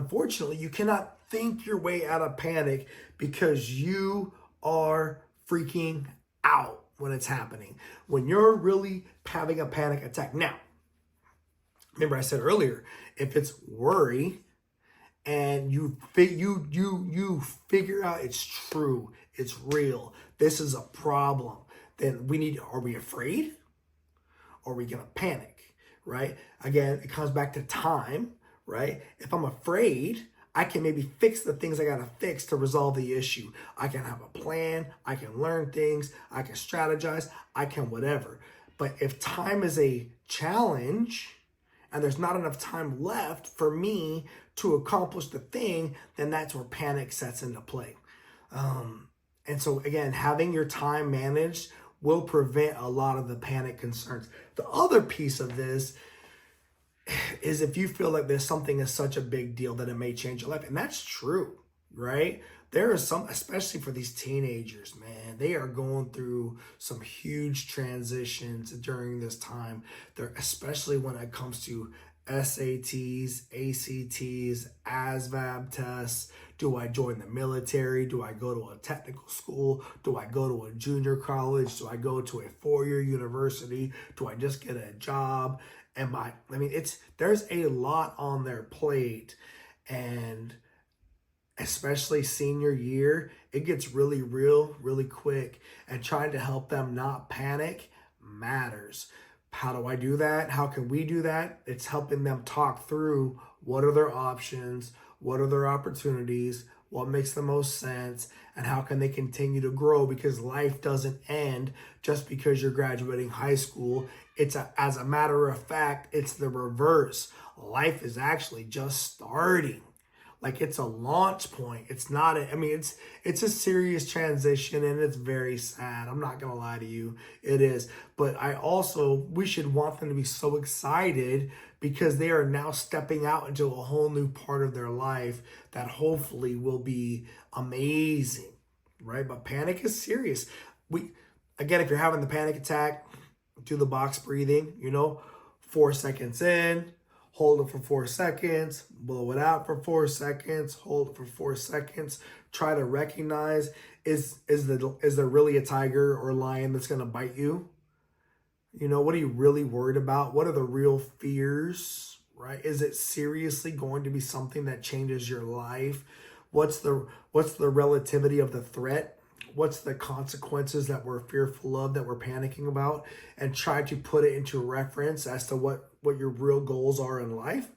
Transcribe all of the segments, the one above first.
unfortunately, you cannot think your way out of panic because you are freaking out when it's happening. When you're really having a panic attack. Now, remember I said earlier, if it's worry and you figure out it's true, it's real, this is a problem, then are we afraid? Or are we gonna panic, right? Again, it comes back to time, right? If I'm afraid, I can maybe fix the things I gotta fix to resolve the issue. I can have a plan, I can learn things, I can strategize, I can whatever. But if time is a challenge and there's not enough time left for me to accomplish the thing, then that's where panic sets into play. And so again, having your time managed will prevent a lot of the panic concerns. The other piece of this is if you feel like there's something is such a big deal that it may change your life. And that's true, right? There is some, especially for these teenagers, man, they are going through some huge transitions during this time. They're, especially when it comes to SATs, ACTs, ASVAB tests. Do I join the military? Do I go to a technical school? Do I go to a junior college? Do I go to a four-year university? Do I just get a job? There's a lot on their plate, and especially senior year, it gets really real, really quick, and trying to help them not panic matters. How do I do that? How can we do that? It's helping them talk through what are their options, what are their opportunities, what makes the most sense, and how can they continue to grow, because life doesn't end just because you're graduating high school. As a matter of fact, it's the reverse. Life is actually just starting. Like, it's a launch point. It's not, it's a serious transition, and it's very sad. I'm not going to lie to you. It is. But we should want them to be so excited because they are now stepping out into a whole new part of their life that hopefully will be amazing, right? But panic is serious. Again, if you're having the panic attack, do the box breathing, 4 seconds in, hold it for 4 seconds, blow it out for 4 seconds, hold it for 4 seconds. Try to recognize, is there really a tiger or lion that's going to bite you? What are you really worried about? What are the real fears, right? Is it seriously going to be something that changes your life? What's the relativity of the threat? What's the consequences that we're fearful of, that we're panicking about? And try to put it into reference as to what your real goals are in life,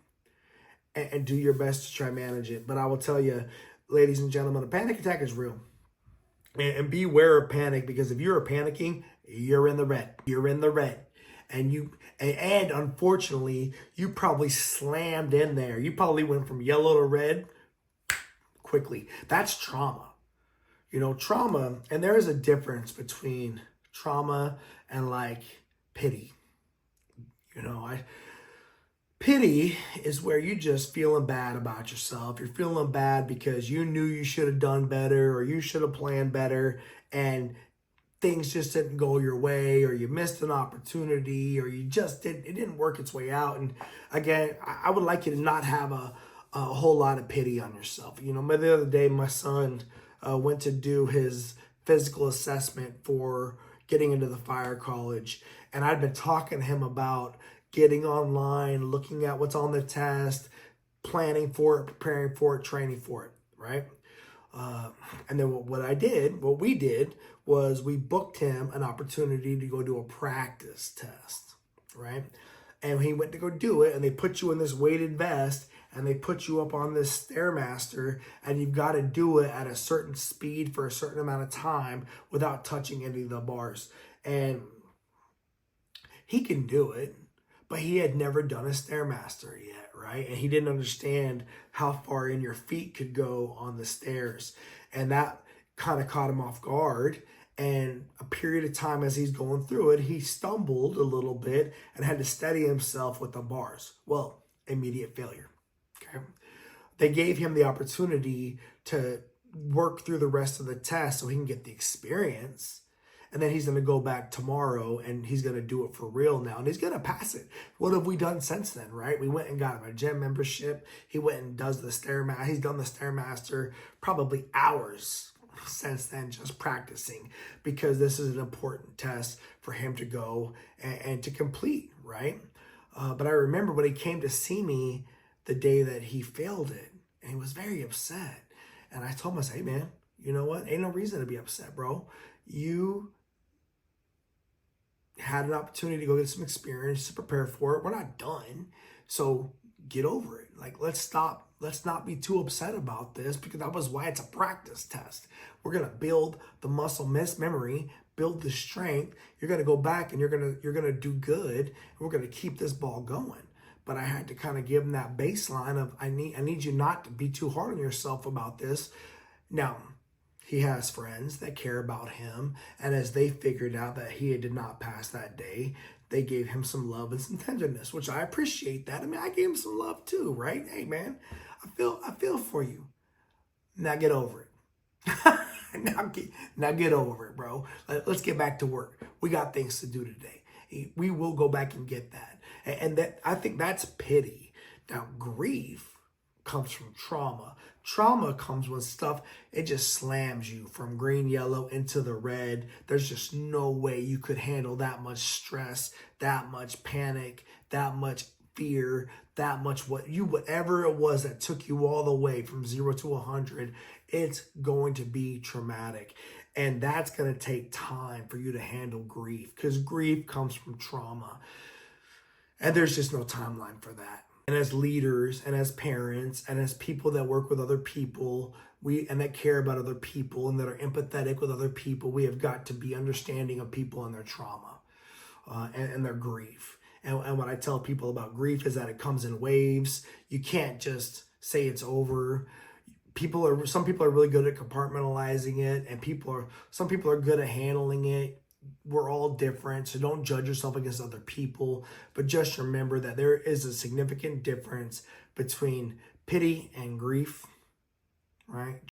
and do your best to try manage it. But I will tell you, ladies and gentlemen, a panic attack is real. And beware of panic, because if you're panicking, you're in the red. You're in the red. And unfortunately, you probably slammed in there. You probably went from yellow to red quickly. That's trauma. Trauma, and there is a difference between trauma and pity. Pity is where you just feeling bad about yourself. You're feeling bad because you knew you should have done better, or you should have planned better, and things just didn't go your way, or you missed an opportunity, or it didn't work its way out. And again, I would like you to not have a whole lot of pity on yourself. The other day, my son went to do his physical assessment for getting into the fire college, and I'd been talking to him about getting online, looking at what's on the test, planning for it, preparing for it, training for it, right? And then what we did was we booked him an opportunity to go do a practice test, right? And he went to go do it, and they put you in this weighted vest, and they put you up on this Stairmaster, and you've got to do it at a certain speed for a certain amount of time without touching any of the bars. And he can do it, but he had never done a Stairmaster yet, right? And he didn't understand how far in your feet could go on the stairs. And that kind of caught him off guard. And a period of time as he's going through it, he stumbled a little bit and had to steady himself with the bars. Well, immediate failure. Okay. They gave him the opportunity to work through the rest of the test so he can get the experience. And then he's going to go back tomorrow and he's going to do it for real now. And he's going to pass it. What have we done since then, right? We went and got him a gym membership. He went and does the Stairmaster. He's done the Stairmaster probably hours since then, just practicing, because this is an important test for him to go and to complete, right? But I remember when he came to see me the day that he failed it, and he was very upset. And I told him, I said, hey man, you know what? Ain't no reason to be upset, bro. You had an opportunity to go get some experience to prepare for it. We're not done. So get over it. Like, let's not be too upset about this, because that was why it's a practice test. We're going to build the muscle memory, build the strength. You're going to go back and you're going to do good. And we're going to keep this ball going. But I had to kind of give him that baseline of, I need you not to be too hard on yourself about this. Now, he has friends that care about him, and as they figured out that he did not pass that day, they gave him some love and some tenderness, which I appreciate that. I mean, I gave him some love too, right? Hey man, I feel for you. Now get over it. now get over it, bro. Let's get back to work. We got things to do today. We will go back and get that. And that, I think that's pity. Now, grief comes from trauma. Trauma comes when stuff, it just slams you from green, yellow into the red. There's just no way you could handle that much stress, that much panic, that much fear, that much whatever it was that took you all the way from 0 to 100. It's going to be traumatic. And that's going to take time for you to handle grief, because grief comes from trauma. And there's just no timeline for that. And as leaders and as parents and as people that work with other people, and that care about other people and that are empathetic with other people, we have got to be understanding of people and their trauma and their grief. And what I tell people about grief is that it comes in waves. You can't just say it's over. Some people are really good at compartmentalizing it, and some people are good at handling it. We're all different, so don't judge yourself against other people, but just remember that there is a significant difference between pity and grief, right?